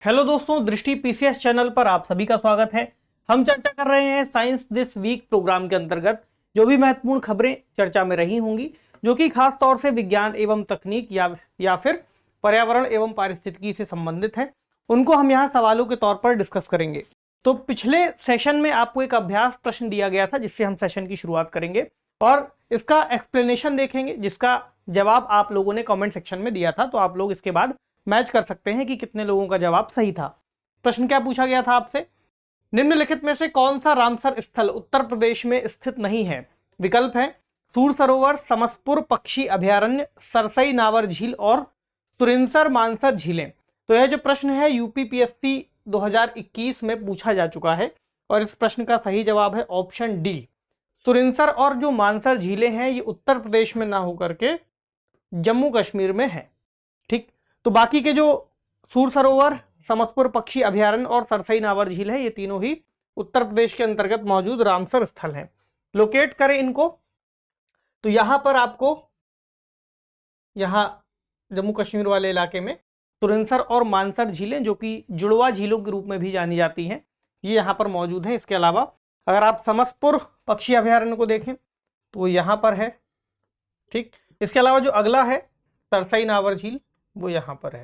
Hello दोस्तों, दृष्टि PCS channel पर आप सभी का स्वागत है। हम चर्चा कर रहे हैं साइंस दिस वीक प्रोग्राम के अंतर्गत जो भी महत्वपूर्ण खबरें चर्चा में रही होंगी, जो कि खास तौर से विज्ञान एवं तकनीक या फिर पर्यावरण एवं पारिस्थितिकी से संबंधित है, उनको हम यहाँ सवालों के तौर पर डिस्कस करेंगे। तो पिछले सेशन में आपको एक अभ्यास प्रश्न दिया गया था जिससे हम सेशन की शुरुआत करेंगे और इसका एक्सप्लेनेशन देखेंगे, जिसका जवाब आप लोगों ने कमेंट सेक्शन में दिया था। तो आप लोग इसके बाद मैच कर सकते हैं कि कितने लोगों का जवाब सही था। प्रश्न क्या पूछा गया था आपसे? निम्नलिखित में से कौन सा रामसर स्थल उत्तर प्रदेश में स्थित नहीं है? विकल्प है सूर सरोवर, समसपुर पक्षी अभयारण्य, सरसई नावर झील और तुरिंसर मानसर झीलें। तो यह जो प्रश्न है यूपीपीएससी 2021 में पूछा जा चुका है और इस प्रश्न का सही जवाब है ऑप्शन डी। तुरिंसर और जो मानसर झीलें हैं ये उत्तर प्रदेश में ना होकर के जम्मू कश्मीर में है। ठीक, तो बाकी के जो सूर सरोवर, समसपुर पक्षी अभयारण्य और सरसई नावर झील है ये तीनों ही उत्तर प्रदेश के अंतर्गत मौजूद रामसर स्थल हैं। लोकेट करें इनको, तो यहां पर आपको यहां जम्मू कश्मीर वाले इलाके में तुरिंसर और मानसर झीलें, जो कि जुड़वा झीलों के रूप में भी जानी जाती हैं, ये यहाँ पर मौजूद हैं। इसके अलावा अगर आप समसपुर पक्षी अभयारण्य को देखें तो वो यहाँ पर है। ठीक, इसके अलावा जो अगला है सरसई नावर झील वो यहाँ पर है।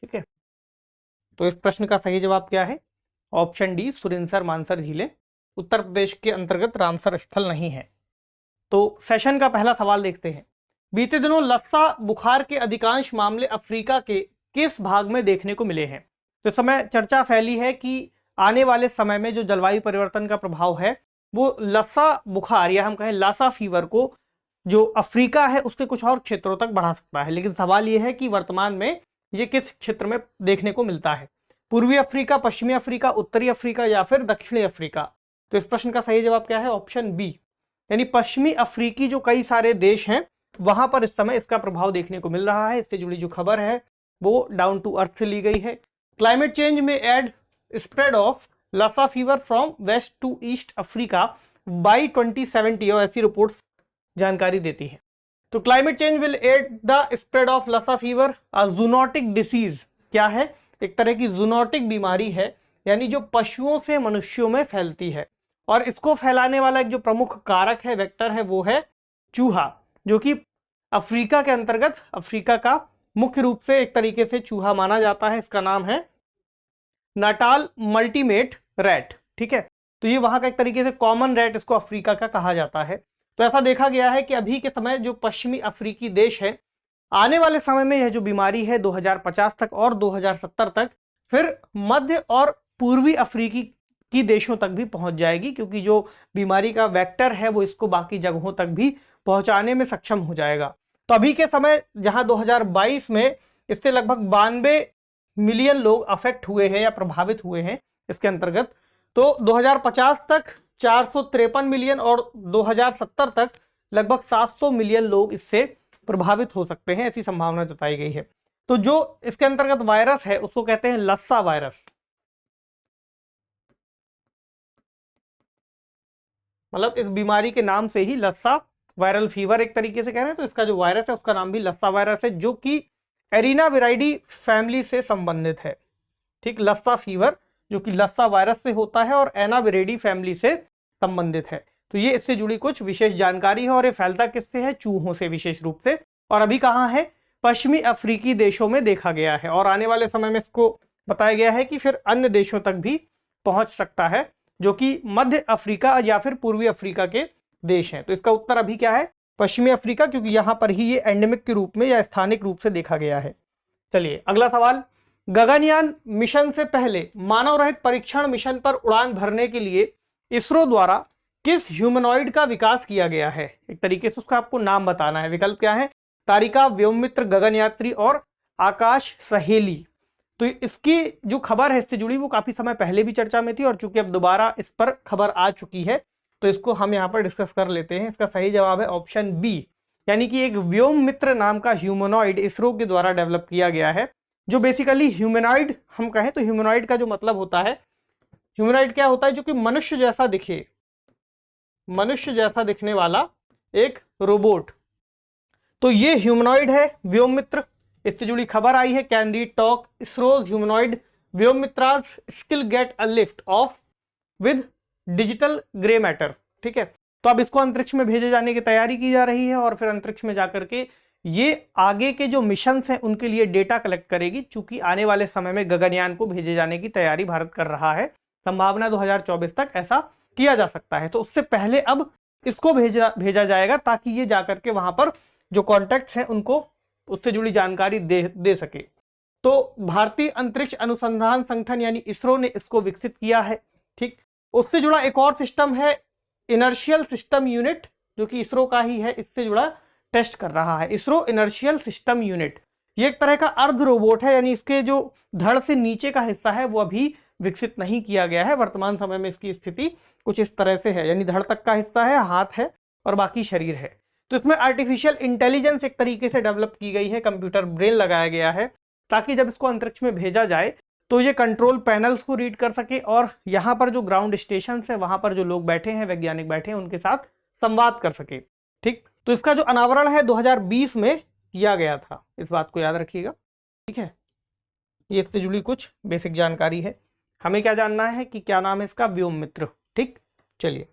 ठीक है, तो इस प्रश्न का सही जवाब क्या है? ऑप्शन डी, सुरिंसर मानसर झीलें उत्तर प्रदेश के अंतर्गत रामसर स्थल नहीं है। तो सेशन का पहला सवाल देखते हैं। बीते दिनों लस्सा बुखार के अधिकांश मामले अफ्रीका के किस भाग में देखने को मिले हैं? तो इस समय चर्चा फैली है कि आने वाले समय में जो जलवायु परिवर्तन का प्रभाव है वो लस्सा बुखार या हम कहें लासा फीवर को जो अफ्रीका है उसके कुछ और क्षेत्रों तक बढ़ा सकता है। लेकिन सवाल यह है कि वर्तमान में ये किस क्षेत्र में देखने को मिलता है? पूर्वी अफ्रीका, पश्चिमी अफ्रीका, उत्तरी अफ्रीका या फिर दक्षिणी अफ्रीका? तो इस प्रश्न का सही जवाब क्या है? ऑप्शन बी, यानी पश्चिमी अफ्रीकी जो कई सारे देश हैं वहां पर इस समय इसका प्रभाव देखने को मिल रहा है। इससे जुड़ी जो खबर है वो डाउन टू अर्थ से ली गई है। क्लाइमेट चेंज में aid spread of Lassa fever from west to east Africa by 2070 और ऐसी रिपोर्ट जानकारी देती है। तो climate change will aid the spread of Lassa fever, a zoonotic disease. क्या है? एक तरह की जूनोटिक बीमारी है, यानी जो पशुओं से मनुष्यों में फैलती है और इसको फैलाने वाला एक जो प्रमुख कारक है, वेक्टर है, वो है चूहा, जो कि अफ्रीका के अंतर्गत अफ्रीका का मुख्य रूप से एक तरीके से चूहा माना जाता है। इसका नाम है नाटाल मल्टीमेट रैट। ठीक है, तो ये वहां का एक तरीके से कॉमन रैट इसको अफ्रीका का कहा जाता है। तो ऐसा देखा गया है कि अभी के समय जो पश्चिमी अफ्रीकी देश है, आने वाले समय में यह जो बीमारी है 2050 तक और 2070 तक फिर मध्य और पूर्वी अफ्रीकी की देशों तक भी पहुंच जाएगी, क्योंकि जो बीमारी का वेक्टर है वो इसको बाकी जगहों तक भी पहुंचाने में सक्षम हो जाएगा। तो अभी के समय जहां 2022 में इससे लगभग 92 मिलियन लोग अफेक्ट हुए हैं या प्रभावित हुए हैं इसके अंतर्गत, तो 2050 तक 453 मिलियन और 2070 तक लगभग 700 मिलियन लोग इससे प्रभावित हो सकते हैं, ऐसी संभावना जताई गई है। तो जो इसके अंतर्गत वायरस है उसको कहते हैं लस्सा वायरस, मतलब इस बीमारी के नाम से ही लस्सा वायरल फीवर एक तरीके से कह रहे हैं, तो इसका जो वायरस है उसका नाम भी लस्सा वायरस है, जो कि एरिनाविराइडी फैमिली से संबंधित है। ठीक, लस्सा फीवर जो कि लस्सा वायरस से होता है और एनाविरेडी फैमिली से संबंधित है। तो ये इससे जुड़ी कुछ विशेष जानकारी है और ये फैलता किससे है? चूहों से विशेष रूप से। और अभी कहाँ है? पश्चिमी अफ्रीकी देशों में देखा गया है और आने वाले समय में इसको बताया गया है कि फिर अन्य देशों तक भी पहुंच सकता है, जो कि मध्य अफ्रीका या फिर पूर्वी अफ्रीका के देश हैं। तो इसका उत्तर अभी क्या है? पश्चिमी अफ्रीका, क्योंकि यहां पर ही ये एंडेमिक के रूप में या स्थानिक रूप से देखा गया है। चलिए अगला सवाल। गगनयान मिशन से पहले मानव रहित परीक्षण मिशन पर उड़ान भरने के लिए इसरो द्वारा किस ह्यूमनॉइड का विकास किया गया है? एक तरीके से उसका आपको नाम बताना है। विकल्प क्या है? तारिका, व्योममित्र, गगनयात्री और आकाश सहेली। तो इसकी जो खबर है इससे जुड़ी वो काफी समय पहले भी चर्चा में थी और चूंकि अब दोबारा इस पर खबर आ चुकी है तो इसको हम यहाँ पर डिस्कस कर लेते हैं। इसका सही जवाब है ऑप्शन बी, यानी कि एक व्योममित्र नाम का ह्यूमनॉइड इसरो के द्वारा डेवलप किया गया है, जो बेसिकली ह्यूमनॉइड हम कहें तो ह्यूमनॉइड का जो मतलब होता है, ह्यूमनॉइड क्या होता है? जो कि मनुष्य जैसा दिखे, मनुष्य जैसा दिखने वाला एक रोबोट। तो ये ह्यूमनॉइड है व्योममित्र। इससे जुड़ी खबर आई है candy talk ISRO's humanoid Vyommitra's skill get a lift off with digital grey matter. ठीक है, तो अब इसको अंतरिक्ष में भेजे जाने की तैयारी की जा रही है और फिर अंतरिक्ष में जाकर के ये आगे के जो मिशन हैं उनके लिए डेटा कलेक्ट करेगी। चूंकि आने वाले समय में गगनयान को भेजे जाने की तैयारी भारत कर रहा है, संभावना 2024 तक ऐसा किया जा सकता है। तो उससे पहले अब इसको भेजा जाएगा ताकि ये जाकर के वहां पर जो कॉन्टैक्ट्स हैं उनको उससे जुड़ी जानकारी दे सके। तो भारतीय अंतरिक्ष अनुसंधान संगठन यानी इसरो ने इसको विकसित किया है। ठीक, उससे जुड़ा एक और सिस्टम है इनर्शियल सिस्टम यूनिट, जो कि इसरो का ही है, इससे जुड़ा टेस्ट कर रहा है इसरो इनर्शियल सिस्टम यूनिट। ये एक तरह का अर्ध रोबोट है, यानी इसके जो धड़ से नीचे का हिस्सा है वो अभी विकसित नहीं किया गया है। वर्तमान समय में इसकी स्थिति कुछ इस तरह से है, यानी धड़ तक का हिस्सा है, हाथ है और बाकी शरीर है। तो इसमें आर्टिफिशियल इंटेलिजेंस एक तरीके से डेवलप की गई है, कंप्यूटर ब्रेन लगाया गया है ताकि जब इसको अंतरिक्ष में भेजा जाए तो ये कंट्रोल पैनल्स को रीड कर सके और यहाँ पर जो ग्राउंड स्टेशन है वहां पर जो लोग बैठे हैं, वैज्ञानिक बैठे हैं, उनके साथ संवाद कर सके। ठीक, तो इसका जो अनावरण है 2020 में किया गया था, इस बात को याद रखिएगा। ठीक है, ये इससे जुड़ी कुछ बेसिक जानकारी है। हमें क्या जानना है कि क्या नाम है इसका, व्योममित्र। ठीक, चलिए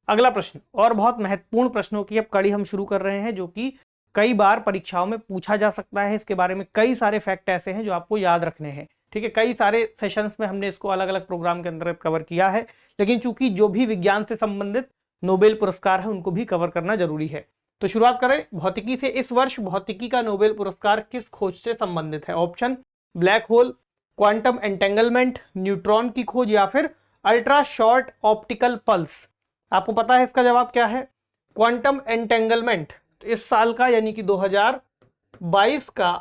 अगला प्रश्न, और बहुत महत्वपूर्ण प्रश्नों की अब कड़ी हम शुरू कर रहे हैं, जो कि कई बार परीक्षाओं में पूछा जा सकता है। इसके बारे में कई सारे फैक्ट ऐसे हैं जो आपको याद रखने हैं। ठीक है, कई सारे सेशंस में हमने इसको अलग अलग प्रोग्राम के अंतर्गत कवर किया है, लेकिन चूंकि जो भी विज्ञान से संबंधित नोबेल पुरस्कार है उनको भी कवर करना जरूरी है। तो शुरुआत करें भौतिकी से। इस वर्ष भौतिकी का नोबेल पुरस्कार किस खोज से संबंधित है? Option, black hole, quantum entanglement, neutron की खोज या फिर अल्ट्रा शॉर्ट ऑप्टिकल पल्स। आपको पता है इसका जवाब क्या है, क्वांटम एंटेंगलमेंट। इस साल का यानी कि 2022 का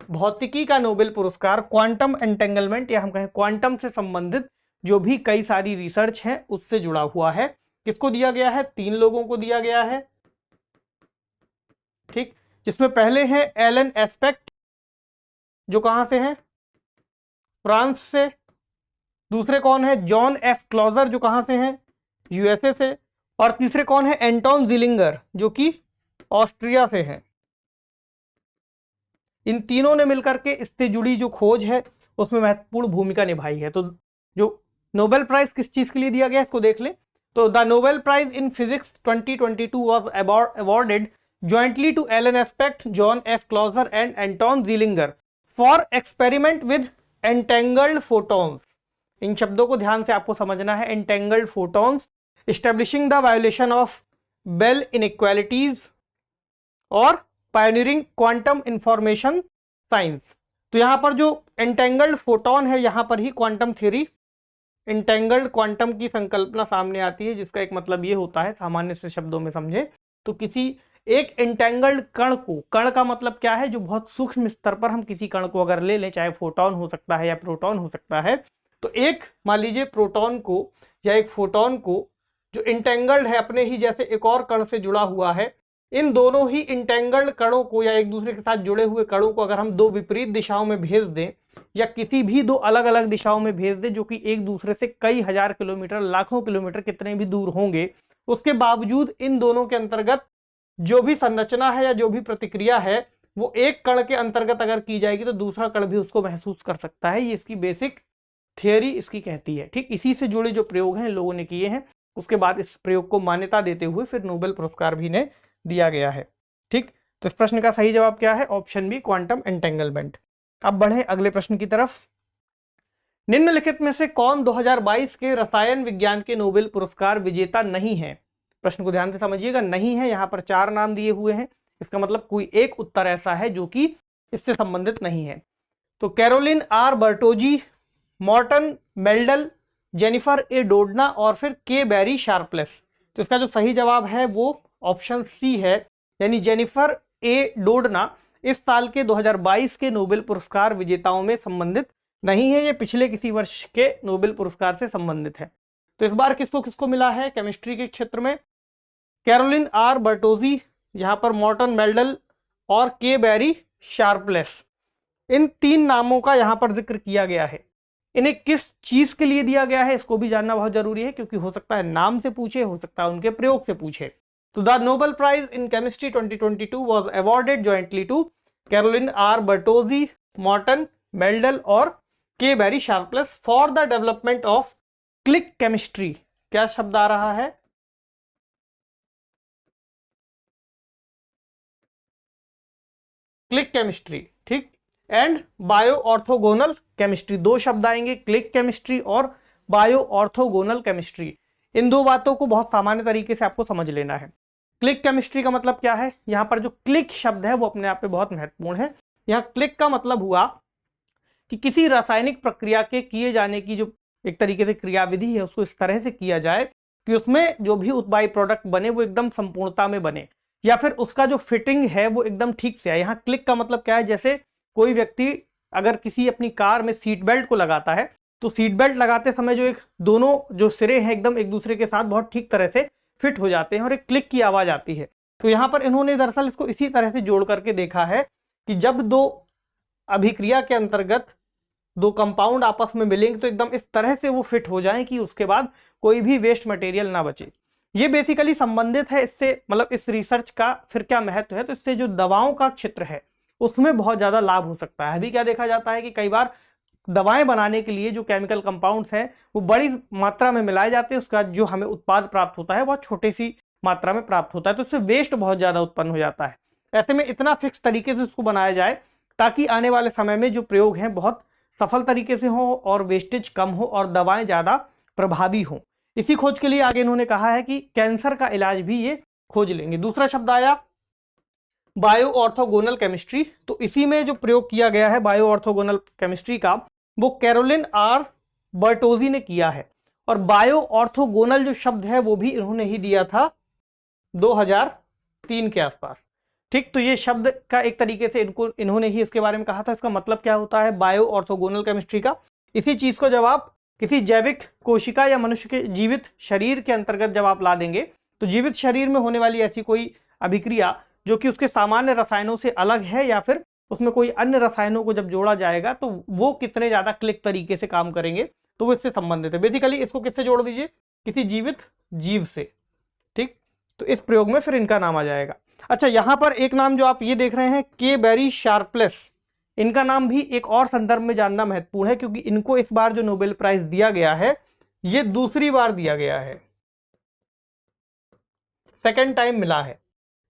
भौतिकी का नोबेल पुरस्कार क्वांटम एंटेंगलमेंट या हम कहें क्वांटम से संबंधित जो भी कई सारी रिसर्च है उससे जुड़ा हुआ है। किसको दिया गया है? 3 लोगों को दिया गया है। ठीक, जिसमें पहले हैं एलन एस्पेक्ट, जो कहां से हैं? फ्रांस से। दूसरे कौन है? जॉन एफ क्लॉजर, जो कहां से हैं? यूएसए से। और तीसरे कौन है? एंटोन जिलिंगर, जो कि ऑस्ट्रिया से हैं। इन तीनों ने मिलकर के इससे जुड़ी जो खोज है उसमें महत्वपूर्ण भूमिका निभाई है। तो जो नोबेल प्राइज किस चीज के लिए दिया गया इसको देख ले। तो the Nobel prize in physics 2022 was awarded jointly to Alan Aspect, John F. Clauser and Anton Zeilinger for experiment with entangled photons। इन शब्दों को ध्यान से आपको समझना है। entangled photons, establishing the violation of Bell inequalities और pioneering quantum information science। तो यहां पर जो entangled photon है यहां पर ही क्वांटम थ्योरी, entangled क्वांटम की संकल्पना सामने आती है, जिसका एक मतलब ये होता है, सामान्य से शब्दों में समझे तो किसी एक एंटेंगल्ड कण को, कण का मतलब क्या है, जो बहुत सूक्ष्म स्तर पर हम किसी कण को अगर ले लें, चाहे फोटोन हो सकता है या प्रोटॉन हो सकता है, तो एक मान लीजिए प्रोटॉन को या एक फोटोन को जो इंटेंगल्ड है अपने ही जैसे एक और कण से जुड़ा हुआ है, इन दोनों ही इंटेंगल्ड कणों को या एक दूसरे के साथ जुड़े हुए कणों को अगर हम दो विपरीत दिशाओं में भेज दें या किसी भी दो अलग अलग दिशाओं में भेज दें, जो कि एक दूसरे से कई हजार किलोमीटर, लाखों किलोमीटर कितने भी दूर होंगे, उसके बावजूद इन दोनों के अंतर्गत जो भी संरचना है या जो भी प्रतिक्रिया है वो एक कण के अंतर्गत अगर की जाएगी तो दूसरा कण भी उसको महसूस कर सकता है। ये इसकी बेसिक थियरी इसकी कहती है। ठीक, इसी से जुड़े जो प्रयोग हैं लोगों ने किए हैं, उसके बाद इस प्रयोग को मान्यता देते हुए फिर नोबेल पुरस्कार भी ने दिया गया है। ठीक, तो इस प्रश्न का सही जवाब क्या है? Option B, quantum entanglement. अब बढ़े अगले प्रश्न की तरफ। निम्नलिखित में से कौन 2022 के रसायन विज्ञान के नोबेल पुरस्कार विजेता नहीं है? प्रश्न को ध्यान से समझिएगा, नहीं है, यहां पर 4 नाम दिए हुए हैं, इसका मतलब कोई एक उत्तर ऐसा है जो कि इससे संबंधित नहीं है। तो Carolyn R Bertozzi, Morten Meldal, Jennifer A Doudna और फिर के बैरी शार्पलेस। तो इसका जो सही जवाब है वो ऑप्शन सी है, यानी जेनिफर ए डोडना इस साल के 2022 के नोबेल पुरस्कार विजेताओं में संबंधित नहीं है, ये पिछले किसी वर्ष के नोबेल पुरस्कार से संबंधित है। तो इस बार किसको किसको मिला है केमिस्ट्री के क्षेत्र में? कैरोलिन आर बर्टोजी, यहां पर मॉर्टन मेल्डल और के बैरी शार्पलेस। इन 3 नामों का यहां पर जिक्र किया गया है। इन्हें किस चीज के लिए दिया गया है इसको भी जानना बहुत जरूरी है, क्योंकि हो सकता है नाम से पूछे, हो सकता है उनके प्रयोग से पूछे। तो the Nobel prize in chemistry 2022 was awarded jointly to Carolyn R Bertozzi, Morten Meldal और K Barry Sharpless for the development of click chemistry. क्या शब्द आ रहा है? क्लिक केमिस्ट्री, ठीक। एंड बायो ऑर्थोगोनल केमिस्ट्री, दो शब्द आएंगे, क्लिक केमिस्ट्री और बायो ऑर्थोगोनल केमिस्ट्री। इन दो बातों को बहुत सामान्य तरीके से आपको समझ लेना है। क्लिक केमिस्ट्री का मतलब क्या है? यहां पर जो क्लिक शब्द है वो अपने आप में बहुत महत्वपूर्ण है। यहां क्लिक का मतलब हुआ कि किसी रासायनिक प्रक्रिया के किए जाने की जो एक तरीके से क्रियाविधि है उसको इस तरह से किया जाए कि उसमें जो भी उत्बाई प्रोडक्ट बने वो एकदम संपूर्णता में बने, या फिर उसका जो फिटिंग है वो एकदम ठीक से आए। यहाँ क्लिक का मतलब क्या है? जैसे कोई व्यक्ति अगर किसी अपनी कार में सीट बेल्ट को लगाता है तो सीट बेल्ट लगाते समय जो एक दोनों जो सिरे हैं एकदम एक दूसरे के साथ बहुत ठीक तरह से फिट हो जाते हैं और एक क्लिक की आवाज आती है। तो यहाँ पर इन्होंने दरअसल इसको इसी तरह से जोड़ करके देखा है कि जब दो अभिक्रिया के अंतर्गत दो कंपाउंड आपस में मिलेंगे तो एकदम इस तरह से वो फिट हो जाएं कि उसके बाद कोई भी वेस्ट मटेरियल ना बचे। ये बेसिकली संबंधित है इससे, मतलब इस रिसर्च का फिर क्या महत्व है, तो इससे जो दवाओं का क्षेत्र है उसमें बहुत ज्यादा लाभ हो सकता है। अभी क्या देखा जाता है कि कई बार दवाएं बनाने के लिए जो केमिकल कंपाउंड्स हैं वो बड़ी मात्रा में मिलाए जाते हैं, उसका जो हमें उत्पाद प्राप्त होता है बहुत छोटी सी मात्रा में प्राप्त होता है, तो इससे वेस्ट बहुत ज्यादा उत्पन्न हो जाता है। ऐसे में इतना फिक्स तरीके से उसको बनाया जाए ताकि आने वाले समय में जो प्रयोग हैं बहुत सफल तरीके से हो और वेस्टेज कम हो और दवाएं ज्यादा प्रभावी हो। इसी खोज के लिए आगे इन्होंने कहा है कि कैंसर का इलाज भी ये खोज लेंगे। दूसरा शब्द आया बायो ऑर्थोगोनल केमिस्ट्री। तो इसी में जो प्रयोग किया गया है बायो ऑर्थोगोनल केमिस्ट्री का वो कैरोलिन आर बर्टोजी ने किया है, और बायो ऑर्थोगोनल जो शब्द है वो भी इन्होंने ही दिया था 2003 के आसपास, ठीक। तो ये शब्द का एक तरीके से इन्होंने ही इसके बारे में कहा था। इसका मतलब क्या होता है बायो ऑर्थोगोनल केमिस्ट्री का? इसी चीज को जब आप किसी जैविक कोशिका या मनुष्य के जीवित शरीर के अंतर्गत जब आप ला देंगे तो जीवित शरीर में होने वाली ऐसी कोई अभिक्रिया जो कि उसके सामान्य रसायनों से अलग है या फिर उसमें कोई अन्य रसायनों को जब जोड़ा जाएगा तो वो कितने ज्यादा क्लिक तरीके से काम करेंगे, तो वो इससे संबंधित है। बेसिकली इसको किससे जोड़ दीजिए? किसी जीवित जीव से, ठीक। तो इस प्रयोग में फिर इनका नाम आ जाएगा। अच्छा, यहां पर एक नाम जो आप ये देख रहे हैं के बेरी शार्पलेस, इनका नाम भी एक और संदर्भ में जानना महत्वपूर्ण है क्योंकि इनको इस बार जो नोबेल प्राइज दिया गया है ये दूसरी बार दिया गया है, सेकंड टाइम मिला है।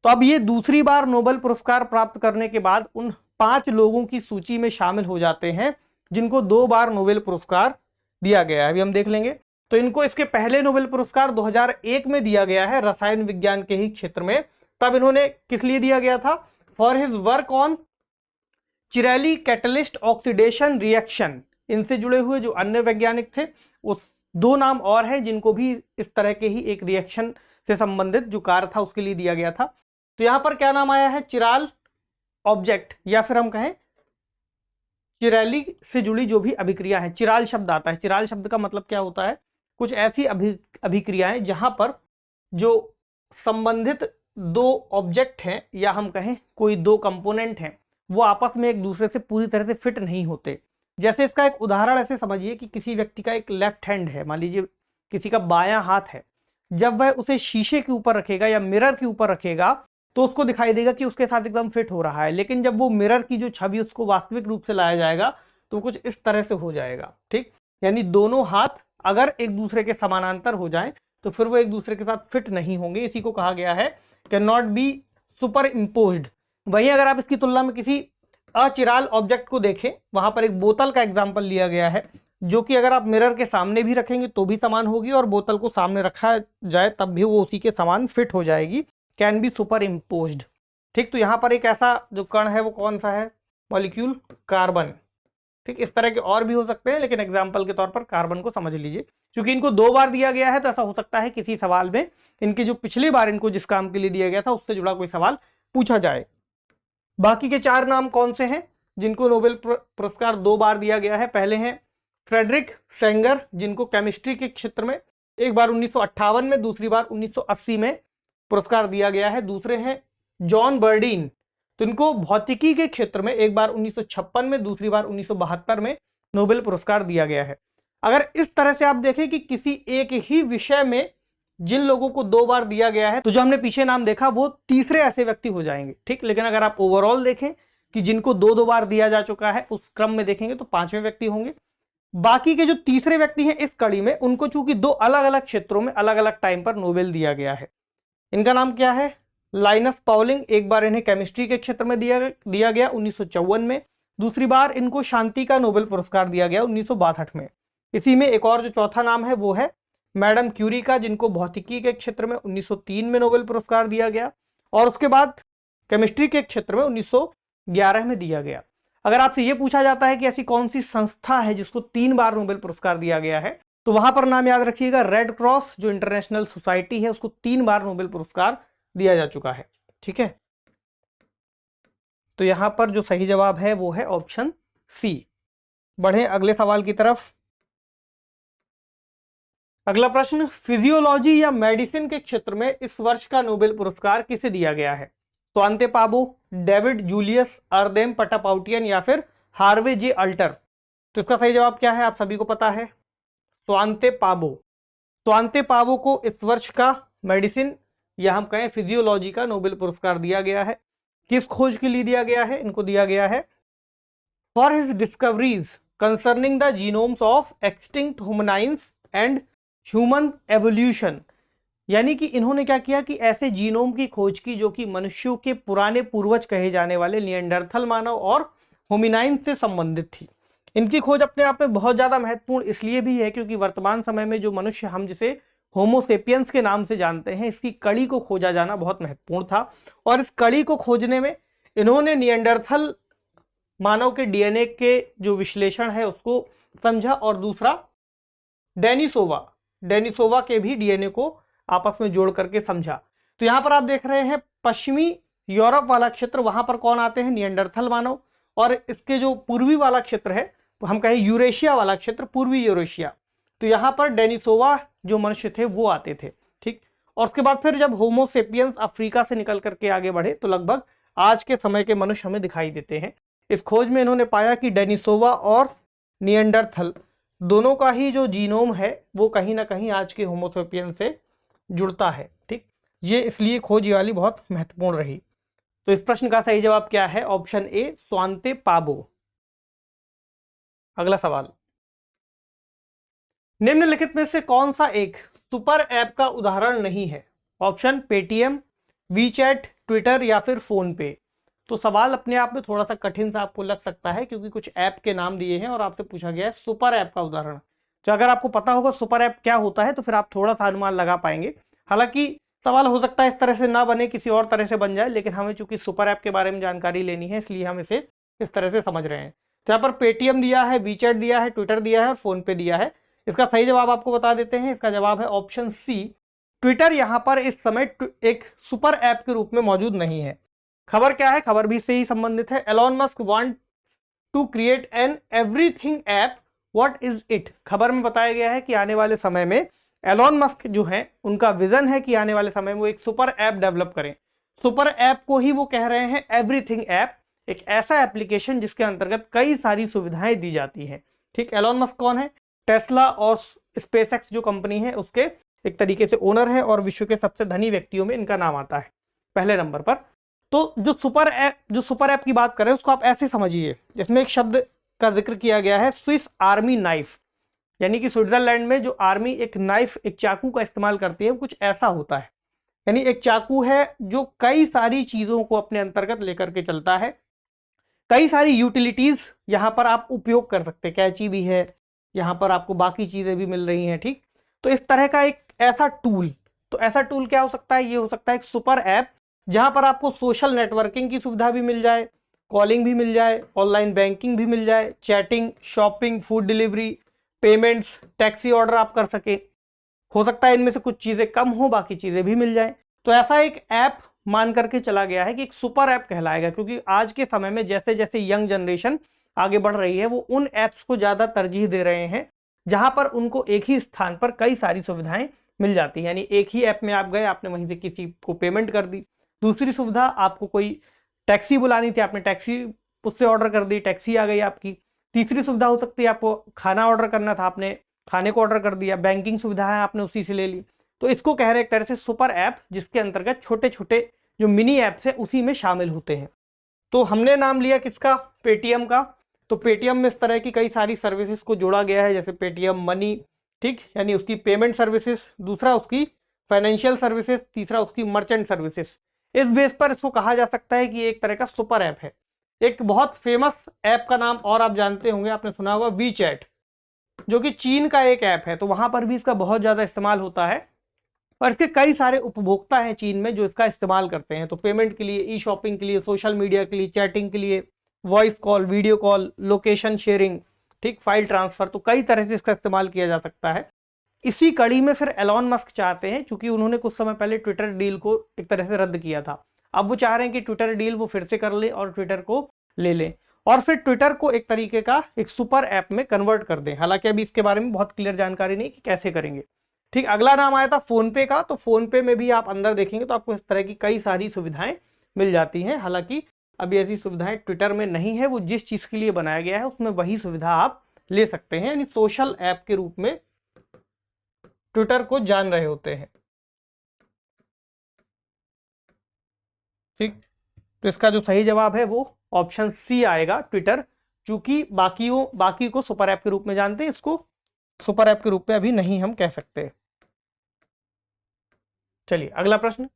तो अब ये दूसरी बार नोबेल पुरस्कार प्राप्त करने के बाद उन 5 लोगों की सूची में शामिल हो जाते हैं जिनको 2 बार नोबेल पुरस्कार दिया गया है। अभी हम देख लेंगे। तो इनको इसके पहले नोबेल पुरस्कार 2001 में दिया गया है रसायन विज्ञान के ही क्षेत्र में। तब इन्होंने किस लिए दिया गया था? For his work on chirally catalyst oxidation reaction. इनसे जुड़े हुए जो अन्य वैज्ञानिक थे उस 2 नाम और हैं जिनको भी इस तरह के ही एक रिएक्शन से संबंधित जो कार्य था उसके लिए दिया गया था। तो यहां पर क्या नाम आया है? चिराल ऑब्जेक्ट, या फिर हम कहें चिरैली से जुड़ी जो भी अभिक्रिया है। चिराल शब्द आता है। चिराल शब्द का मतलब क्या होता है? कुछ ऐसी अभिक्रियाएं जहां पर जो संबंधित 2 ऑब्जेक्ट हैं या हम कहें कोई 2 कंपोनेंट हैं वो आपस में एक दूसरे से पूरी तरह से फिट नहीं होते। जैसे इसका एक उदाहरण ऐसे समझिए कि किसी व्यक्ति का एक लेफ्ट हैंड है, मान लीजिए किसी का बायां हाथ है, जब वह उसे शीशे के ऊपर रखेगा या मिरर के ऊपर रखेगा तो उसको दिखाई देगा कि उसके साथ एकदम फिट हो रहा है, लेकिन जब वो मिरर की जो छवि उसको वास्तविक रूप से लाया जाएगा तो कुछ इस तरह से हो जाएगा, ठीक। यानी दोनों हाथ अगर एक दूसरे के समानांतर हो जाएं तो फिर वो एक दूसरे के साथ फिट नहीं होंगे। इसी को कहा गया है can not be super imposed. वहीं अगर आप इसकी तुलना में किसी अचिराल ऑब्जेक्ट को देखें, वहां पर एक बोतल का एग्जाम्पल लिया गया है जो कि अगर आप मिरर के सामने भी रखेंगे तो भी समान होगी और बोतल को सामने रखा जाए तब भी वो उसी के समान फिट हो जाएगी। कैन बी सुपर इम्पोज्ड, ठीक। तो यहाँ पर एक ऐसा जो कण है वो कौन सा है? मॉलिक्यूल कार्बन, ठीक। इस तरह के और भी हो सकते हैं लेकिन एग्जाम्पल के तौर पर कार्बन को समझ लीजिए। क्योंकि इनको 2 बार दिया गया है तो ऐसा हो सकता है किसी सवाल में इनकी जो पिछली बार इनको जिस काम के लिए दिया गया था उससे जुड़ा कोई सवाल पूछा जाए। बाकी के 4 नाम कौन से हैं जिनको नोबेल पुरस्कार 2 बार दिया गया है? पहले हैं फ्रेडरिक सेंगर जिनको केमिस्ट्री के क्षेत्र में एक बार 1958 में, दूसरी बार 1980 में पुरस्कार दिया गया है। दूसरे हैं जॉन बर्डीन, तो इनको भौतिकी के क्षेत्र में एक बार 1956 में, दूसरी बार 1972 में नोबेल पुरस्कार दिया गया है। अगर इस तरह से आप देखें कि किसी एक ही विषय में जिन लोगों को 2 बार दिया गया है तो जो हमने पीछे नाम देखा वो तीसरे ऐसे व्यक्ति हो जाएंगे, ठीक। लेकिन अगर आप ओवरऑल देखें कि जिनको 2-2 बार दिया जा चुका है, उस क्रम में देखेंगे तो 5वें व्यक्ति होंगे। बाकी के जो तीसरे व्यक्ति हैं इस कड़ी में, उनको चूंकि 2 अलग अलग क्षेत्रों में अलग अलग टाइम पर नोबेल दिया गया है। इनका नाम क्या है? Linus Pauling. एक बार इन्हें केमिस्ट्री के क्षेत्र में दिया गया 1954 में। दूसरी बार इनको शांति का नोबेल पुरस्कार दिया गया 1962 में। इसी में एक और जो चौथा नाम है वो है मैडम क्यूरी का, जिनको भौतिकी के क्षेत्र में 1903 में नोबेल पुरस्कार दिया गया, और उसके बाद केमिस्ट्री के क्षेत्र में 1911 में दिया गया। अगर आपसे यह पूछा जाता है कि ऐसी कौन सी संस्था है जिसको 3 बार नोबेल पुरस्कार दिया गया है, तो वहां पर नाम याद रखिएगा रेड क्रॉस, जो इंटरनेशनल सोसाइटी है, उसको 3 बार नोबेल पुरस्कार दिया जा चुका है। ठीक है, तो यहां पर जो सही जवाब है वो है ऑप्शन सी। बढ़े अगले सवाल की तरफ। अगला प्रश्न, फिजियोलॉजी या मेडिसिन के क्षेत्र में इस वर्ष का नोबेल पुरस्कार किसे दिया गया है? स्वांते पाबो, डेविड जूलियस अर्देम पटापाउटियन या फिर हार्वे जे अल्टर? तो इसका सही जवाब क्या है, आप सभी को पता है, स्वांते पाबो। स्वांते पाबो को इस वर्ष का मेडिसिन या हम कहें फिजियोलॉजी का नोबेल पुरस्कार दिया गया है। किस खोज के लिए दिया गया है? इनको दिया गया है for his discoveries concerning the genomes of extinct hominins and human evolution. यानी कि इन्होंने क्या किया कि ऐसे जीनोम की खोज की जो कि मनुष्यों के पुराने पूर्वज कहे जाने वाले निएंडरथल मानव और होमिनाइंस से संबंधित थी। इनकी खोज अपने आप में बहुत ज्यादा महत्वपूर्ण इसलिए भी है क्योंकि वर्तमान समय में जो मनुष्य हम जिसे होमोसेपियंस के नाम से जानते हैं, इसकी कड़ी को खोजा जाना बहुत महत्वपूर्ण था। और इस कड़ी को खोजने में इन्होंने निएंडरथल मानव के डीएनए के जो विश्लेषण है उसको समझा, और दूसरा डेनिसोवा के भी डीएनए को आपस में जोड़ करके समझा। तो यहां पर आप देख रहे हैं पश्चिमी यूरोप वाला क्षेत्र, वहां पर कौन आते हैं? निएंडरथल मानव। और इसके जो पूर्वी वाला क्षेत्र है, हम कहें यूरेशिया वाला क्षेत्र, पूर्वी यूरेशिया, तो यहां पर डेनिसोवा जो मनुष्य थे वो आते थे। ठीक, और उसके बाद फिर जब होमोसेपियंस अफ्रीका से निकल करके आगे बढ़े तो लगभग आज के समय के मनुष्य हमें दिखाई देते हैं। इस खोज में इन्होंने पाया कि डेनिसोवा और निएंडरथल दोनों का ही जो जीनोम है वो कहीं ना कहीं आज के होमोसेपियन से जुड़ता है। ठीक, ये इसलिए खोज ये वाली बहुत महत्वपूर्ण रही। तो इस प्रश्न का सही जवाब क्या है? ऑप्शन ए, स्वांते पाबो। अगला सवाल, निम्नलिखित में से कौन सा एक सुपर ऐप का उदाहरण नहीं है? ऑप्शन पेटीएम, वीचैट, ट्विटर या फिर फोन पे। तो सवाल अपने आप में थोड़ा सा कठिन सा आपको लग सकता है क्योंकि कुछ ऐप के नाम दिए हैं और आपसे पूछा गया है सुपर ऐप का उदाहरण। तो अगर आपको पता होगा सुपर ऐप क्या होता है तो फिर आप थोड़ा सा अनुमान लगा पाएंगे। हालांकि सवाल हो सकता है इस तरह से ना बने, किसी और तरह से बन जाए, लेकिन हमें चूंकि सुपर ऐप के बारे में जानकारी लेनी है इसलिए हम इसे इस तरह से समझ रहे हैं। तो यहाँ पर पेटीएम दिया है, वीचैट दिया है, ट्विटर दिया है और फोन पे दिया है। इसका सही जवाब आपको बता देते हैं, इसका जवाब है ऑप्शन सी, ट्विटर यहाँ पर इस समय एक सुपर ऐप के रूप में मौजूद नहीं है। खबर क्या है? खबर भी इससे ही संबंधित है। Elon Musk want to create an everything app, what is it? खबर में बताया गया है कि आने वाले समय में एलॉन मस्क जो है उनका विजन है कि आने वाले समय में वो एक सुपर ऐप डेवलप करें। सुपर ऐप को ही वो कह रहे हैं एवरीथिंग ऐप, एक ऐसा एप्लीकेशन जिसके अंतर्गत कई सारी सुविधाएं दी जाती हैं। ठीक, एलॉन मस्क कौन है? टेस्ला और स्पेसएक्स जो कंपनी है उसके एक तरीके से ओनर है और विश्व के सबसे धनी व्यक्तियों में इनका नाम आता है पहले नंबर पर। तो जो सुपर ऐप की बात करें उसको आप ऐसे समझिए, जिसमें एक शब्द का जिक्र किया गया है, स्विस आर्मी नाइफ, यानी कि स्विट्जरलैंड में जो आर्मी एक नाइफ, एक चाकू का इस्तेमाल करती है, वो कुछ ऐसा होता है। यानी एक चाकू है जो कई सारी चीजों को अपने अंतर्गत लेकर के चलता है। कई सारी यूटिलिटीज यहाँ पर आप उपयोग कर सकते हैं, कैंची भी है, यहाँ पर आपको बाकी चीजें भी मिल रही हैं। ठीक, तो इस तरह का एक ऐसा टूल, तो ऐसा टूल क्या हो सकता है? ये हो सकता है एक सुपर ऐप जहां पर आपको सोशल नेटवर्किंग की सुविधा भी मिल जाए, कॉलिंग भी मिल जाए, ऑनलाइन बैंकिंग भी मिल जाए, chatting, shopping, food delivery, payments, taxi order आप कर सके। हो सकता है इनमें से कुछ चीजें कम हो, बाकी चीजें भी मिल जाए। तो ऐसा एक ऐप मान करके चला गया है कि एक सुपर ऐप कहलाएगा, क्योंकि आज के समय में जैसे जैसे यंग जनरेशन आगे बढ़ रही है वो उन ऐप्स को ज्यादा तरजीह दे रहे हैं जहां पर उनको एक ही स्थान पर कई सारी सुविधाएं मिल जाती है। यानी एक ही ऐप में आप गए, आपने वहीं से किसी को पेमेंट कर दी। दूसरी सुविधा, आपको कोई टैक्सी बुलानी थी, आपने टैक्सी उससे ऑर्डर कर दी, टैक्सी आ गई आपकी। तीसरी सुविधा हो सकती है आपको खाना ऑर्डर करना था, आपने खाने को ऑर्डर कर दिया। बैंकिंग सुविधा है, आपने उसी से ले ली। तो इसको कह रहे हैं एक तरह से सुपर ऐप, जिसके अंतर्गत छोटे छोटे जो मिनी ऐप्स है उसी में शामिल होते हैं। तो हमने नाम लिया किसका, पेटीएम का। तो पेटीएम में इस तरह की कई सारी सर्विसेज को जोड़ा गया है, जैसे पेटीएम मनी, ठीक, यानी उसकी पेमेंट सर्विसेज, दूसरा उसकी फाइनेंशियल सर्विसेज, तीसरा उसकी मर्चेंट सर्विसेज। इस बेस पर इसको कहा जा सकता है कि एक तरह का सुपर ऐप है। एक बहुत फेमस ऐप का नाम और आप जानते होंगे, आपने सुना होगा वी चैट, जो कि चीन का एक ऐप है, तो वहां पर भी इसका बहुत ज्यादा इस्तेमाल होता है और इसके कई सारे उपभोक्ता हैं चीन में जो इसका इस्तेमाल करते हैं। तो पेमेंट के लिए, ई शॉपिंग के लिए, सोशल मीडिया के लिए, चैटिंग के लिए, voice call, video call, location sharing, ठीक, फाइल ट्रांसफर, तो कई तरह से इसका इस्तेमाल किया जा सकता है। इसी कड़ी में फिर एलॉन मस्क चाहते हैं, क्योंकि उन्होंने कुछ समय पहले ट्विटर डील को एक तरह से रद्द किया था, अब वो चाह रहे हैं कि ट्विटर डील वो फिर से कर ले और ट्विटर को ले लें और फिर ट्विटर को एक तरीके का एक सुपर ऐप में कन्वर्ट कर दें। हालांकि अभी इसके बारे में बहुत क्लियर जानकारी नहीं कि कैसे करेंगे। ठीक, अगला नाम आया था फोन पे का। तो फोन पे में भी आप अंदर देखेंगे तो आपको इस तरह की कई सारी सुविधाएं मिल जाती हैं। हालांकि अभी ऐसी सुविधाएं ट्विटर में नहीं है, वो जिस चीज के लिए बनाया गया है उसमें वही सुविधा आप ले सकते हैं, यानी सोशल ऐप के रूप में ट्विटर को जान रहे होते हैं। ठीक, तो इसका जो सही जवाब है वो ऑप्शन सी आएगा, ट्विटर। चूंकि बाकी को सुपर ऐप के रूप में जानते हैं, इसको सुपर ऐप के रूप में अभी नहीं हम कह सकते। चलिए अगला प्रश्न,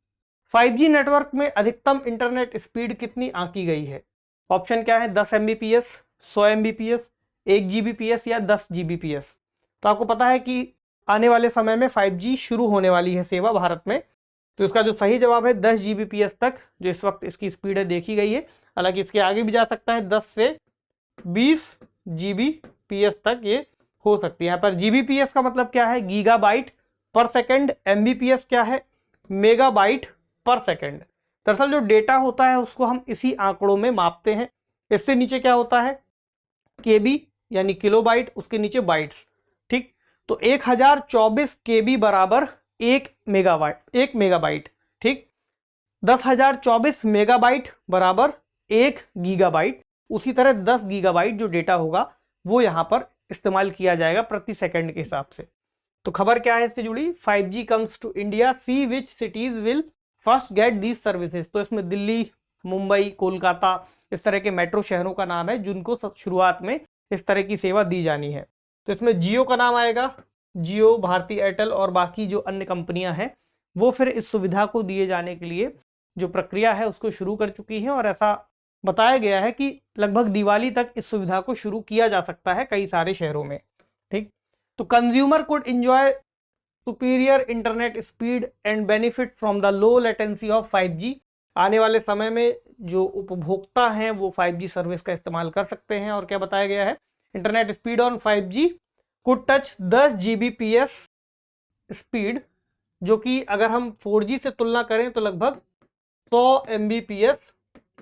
5G नेटवर्क में अधिकतम इंटरनेट स्पीड कितनी आंकी गई है? ऑप्शन क्या है, 10 Mbps, 100 Mbps, 1 Gbps या 10 Gbps। तो आपको पता है कि आने वाले समय में 5G शुरू होने वाली है सेवा भारत में, तो इसका जो सही जवाब है 10 Gbps तक जो इस वक्त इसकी स्पीड है देखी गई है। हालांकि इसके आगे भी जा सकता है, 10 से 20 Gbps तक ये हो सकती है। यहाँ पर Gbps का मतलब क्या है, गीगाबाइट पर सेकेंड, Mbps क्या है, मेगाबाइट पर सेकेंड। दरअसल जो डेटा होता है उसको हम इसी आंकड़ों में मापते हैं। इससे नीचे क्या होता है, केबी यानी किलोबाइट, उसके नीचे बाइट्स। ठीक, तो 1024 केबी बराबर 1 मेगाबाइट। ठीक, 10,024 मेगाबाइट बराबर 1 गीगाबाइट। उसी तरह 10 गीगाबाइट जो डेटा होगा वो यहाँ पर इस्तेमाल किया जाएगा प्रति सेकंड के हिसाब से। तो खबर क्या है इससे जुड़ी, 5G comes to India, see which cities will first get these services. तो इसमें दिल्ली, मुंबई, कोलकाता, इस तरह के मेट्रो शहरों का नाम है जिनको शुरुआत में इस तरह की सेवा दी जानी है। तो इसमें जियो का नाम आएगा, जियो, भारती एयरटेल और बाकी जो अन्य कंपनियां हैं वो फिर इस सुविधा को दिए जाने के लिए जो प्रक्रिया है उसको शुरू कर चुकी है और ऐसा बताया गया है कि लगभग दिवाली तक इस सुविधा को शुरू किया जा सकता है कई सारे शहरों में। ठीक, तो consumer could enjoy superior internet speed and benefit from the low latency of 5G। आने वाले समय में जो उपभोक्ता हैं वो 5G सर्विस का इस्तेमाल कर सकते हैं। और क्या बताया गया है, internet speed on 5G could touch 10 Gbps speed, जो कि अगर हम 4G से तुलना करें तो लगभग 100 Mbps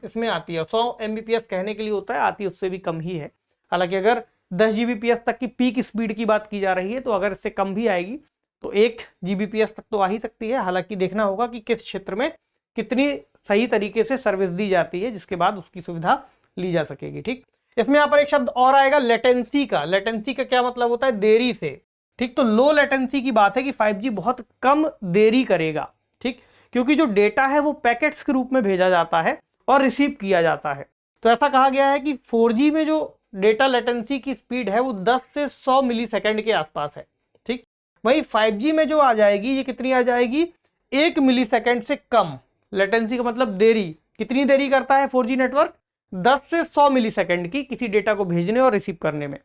इसमें आती है। 100 Mbps कहने के लिए होता है, आती उससे भी कम ही है। हालांकि अगर 10 Gbps तक की पीक स्पीड की बात की जा रही है तो अगर इससे कम भी आएगी तो 1 Gbps तक तो आ ही सकती है। हालांकि देखना होगा कि किस क्षेत्र में कितनी सही तरीके से सर्विस दी जाती है, जिसके बाद उसकी सुविधा ली जा सकेगी। ठीक, इसमें यहाँ पर एक शब्द और आएगा लेटेंसी का। लेटेंसी का क्या मतलब होता है, देरी से। ठीक, तो लो लेटेंसी की बात है कि 5G बहुत कम देरी करेगा। ठीक, क्योंकि जो डेटा है वो पैकेट्स के रूप में भेजा जाता है और रिसीव किया जाता है। तो ऐसा कहा गया है कि 4G में जो डेटा लेटेंसी की स्पीड है वो 10 से 100 मिली सेकेंड के आसपास है। ठीक, वही 5G में जो आ जाएगी, ये कितनी आ जाएगी, 1 मिली सेकेंड से कम। लेटेंसी का मतलब देरी, कितनी देरी करता है 4G नेटवर्क, 10 से 100 मिली सेकेंड की किसी डेटा को भेजने और रिसीव करने में।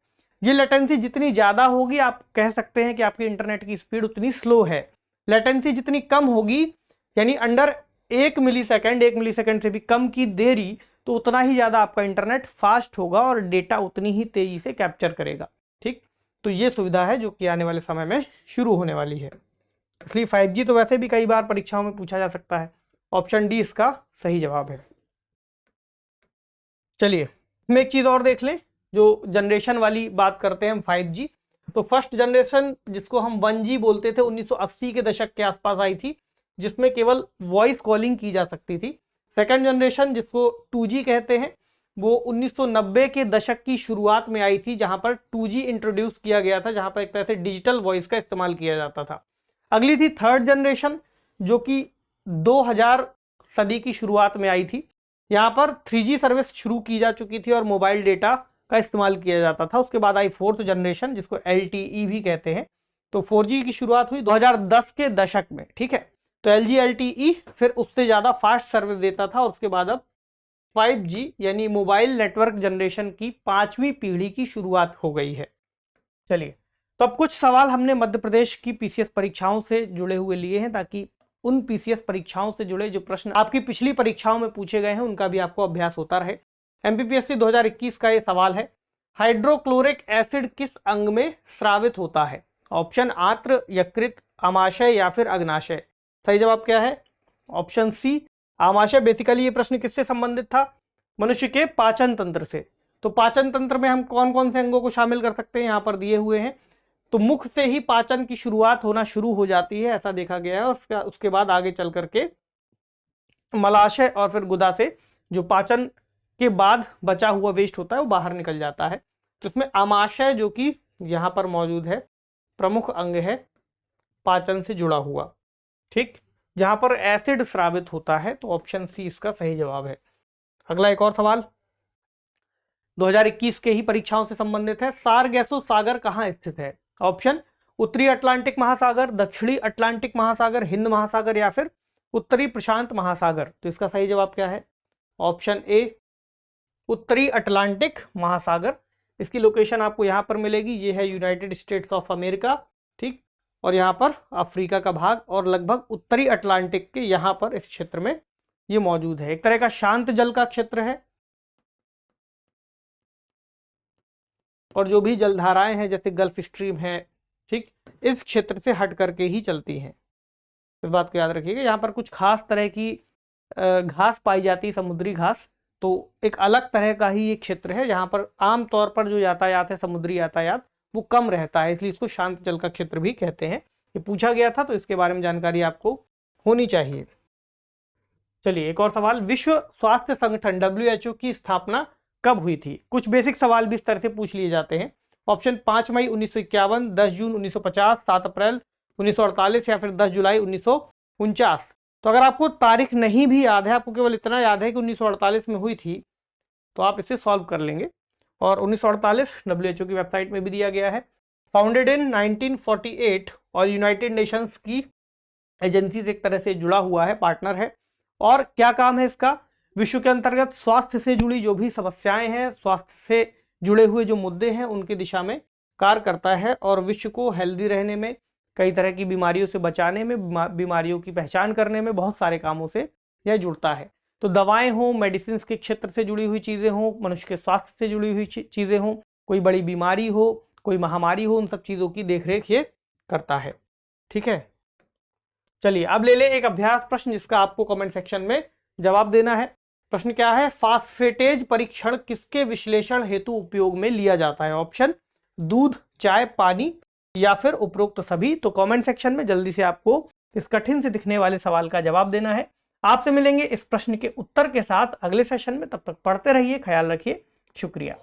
ये लेटेंसी जितनी ज्यादा होगी आप कह सकते हैं कि आपकी इंटरनेट की स्पीड उतनी स्लो है। लेटेंसी जितनी कम होगी, यानी अंडर 1 मिली सेकेंड से भी कम की देरी, तो उतना ही ज्यादा आपका इंटरनेट फास्ट होगा और डेटा उतनी ही तेजी से कैप्चर करेगा। ठीक, तो ये सुविधा है जो कि आने वाले समय में शुरू होने वाली है। इसलिए 5G तो वैसे भी कई बार परीक्षाओं में पूछा जा सकता है। ऑप्शन डी इसका सही जवाब है। चलिए इसमें एक चीज और देख लें, जो जनरेशन वाली बात करते हैं हम 5G। तो फर्स्ट जनरेशन जिसको हम 1G बोलते थे 1980 के दशक के आसपास आई थी, जिसमें केवल वॉइस कॉलिंग की जा सकती थी। सेकंड जनरेशन जिसको 2G कहते हैं वो 1990 के दशक की शुरुआत में आई थी, जहां पर 2G इंट्रोड्यूस किया गया था, जहां पर एक तरह से डिजिटल वॉइस का इस्तेमाल किया जाता था। अगली थी थर्ड जनरेशन जो कि 2000 सदी की शुरुआत में आई थी, यहाँ पर 3G सर्विस शुरू की जा चुकी थी और मोबाइल डेटा का इस्तेमाल किया जाता था। उसके बाद आई 4th जनरेशन, जिसको LTE भी कहते हैं। तो 4G की शुरुआत हुई 2010 के दशक में, ठीक है। तो LG LTE फिर उससे ज़्यादा फास्ट सर्विस देता था और उसके बाद अब 5G यानी मोबाइल नेटवर्क जनरेशन की 5वीं पीढ़ी की शुरुआत हो गई है। चलिए, तो अब कुछ सवाल हमने मध्य प्रदेश की PCS परीक्षाओं से जुड़े हुए लिए हैं, ताकि उन PCS परीक्षाओं से जुड़े जो प्रश्न आपकी पिछली परीक्षाओं में पूछे गए हैं उनका भी आपको अभ्यास होता रहे। MPPSC 2021 का ये सवाल है, हाइड्रोक्लोरिक एसिड किस अंग में स्रावित होता है? ऑप्शन आत्र, यकृत, आमाशय या फिर अग्नाशय। सही जवाब क्या है? Option C, आमाशय। बेसिकली ये प्रश्न किससे संबंधित था? मनुष्य के पाचन तंत्र से। तो पाचन तंत्र में हम कौन कौन से अंगों को शामिल कर सकते हैं, यहाँ पर दिए हुए हैं। तो मुख से ही पाचन की शुरुआत होना शुरू हो जाती है, ऐसा देखा गया है। और उसके बाद आगे चल करके मलाशय और फिर गुदा से जो पाचन के बाद बचा हुआ वेस्ट होता है वो बाहर निकल जाता है। तो इसमें आमाशय जो कि यहाँ पर मौजूद है, प्रमुख अंग है पाचन से जुड़ा हुआ, ठीक, जहां पर एसिड स्रावित होता है। तो ऑप्शन सी इसका सही जवाब है। अगला एक और सवाल 2021 के ही परीक्षाओं से संबंधित है, सारगैसो सागर कहां स्थित है? ऑप्शन उत्तरी अटलांटिक महासागर, दक्षिणी अटलांटिक महासागर, हिंद महासागर या फिर उत्तरी प्रशांत महासागर। तो इसका सही जवाब क्या है? ऑप्शन ए, उत्तरी अटलांटिक महासागर। इसकी लोकेशन आपको यहां पर मिलेगी, ये है यूनाइटेड स्टेट्स ऑफ अमेरिका, ठीक, और यहाँ पर अफ्रीका का भाग और लगभग उत्तरी अटलांटिक के यहाँ पर इस क्षेत्र में ये मौजूद है। एक तरह का शांत जल का क्षेत्र है और जो भी जलधाराएं हैं जैसे गल्फ स्ट्रीम है, ठीक, इस क्षेत्र से हट करके ही चलती हैं। इस बात को याद रखिएगा। यहाँ पर कुछ खास तरह की घास पाई जाती है, समुद्री घास। तो एक अलग तरह का ही ये क्षेत्र है, यहाँ पर आमतौर पर जो यातायात है, समुद्री यातायात, वो कम रहता है, इसलिए इसको शांत जल का क्षेत्र भी कहते हैं। ये पूछा गया था तो इसके बारे में जानकारी आपको होनी चाहिए। चलिए एक और सवाल, विश्व स्वास्थ्य संगठन WHO की स्थापना कब हुई थी? कुछ बेसिक सवाल भी इस तरह से पूछ लिए जाते हैं। ऑप्शन 5 मई 1951, 10 जून 1950, 7 अप्रैल 1948 या फिर 10 जुलाई 1949। तो अगर आपको तारीख नहीं भी याद है, आपको केवल इतना याद है कि 1948 में हुई थी, तो आप इसे सॉल्व कर लेंगे। और 1948 WHO की वेबसाइट में भी दिया गया है। फाउंडेड इन 1948 और यूनाइटेड नेशंस की एजेंसी से एक तरह से जुड़ा हुआ है, पार्टनर है। और क्या काम है इसका? विश्व के अंतर्गत स्वास्थ्य से जुड़ी जो भी समस्याएं हैं, स्वास्थ्य से जुड़े हुए जो मुद्दे हैं, उनकी दिशा में कार्य करता है और विश्व को हेल्दी रहने में, कई तरह की बीमारियों से बचाने में, बीमारियों की पहचान करने में, बहुत सारे कामों से यह जुड़ता है। तो दवाएं हों, मेडिसिन के क्षेत्र से जुड़ी हुई चीज़ें हों, मनुष्य के स्वास्थ्य से जुड़ी हुई चीज़ें हों, कोई बड़ी बीमारी हो, कोई महामारी हो, उन सब चीज़ों की देखरेख ये करता है, ठीक है। चलिए अब ले ले एक अभ्यास प्रश्न, जिसका आपको कमेंट सेक्शन में जवाब देना है। प्रश्न क्या है? फास्फेटेज परीक्षण किसके विश्लेषण हेतु उपयोग में लिया जाता है? ऑप्शन दूध, चाय, पानी या फिर उपरोक्त सभी। तो कमेंट सेक्शन में जल्दी से आपको इस कठिन से दिखने वाले सवाल का जवाब देना है। आपसे मिलेंगे इस प्रश्न के उत्तर के साथ अगले सेशन में। तब तक पढ़ते रहिए, ख्याल रखिए, शुक्रिया।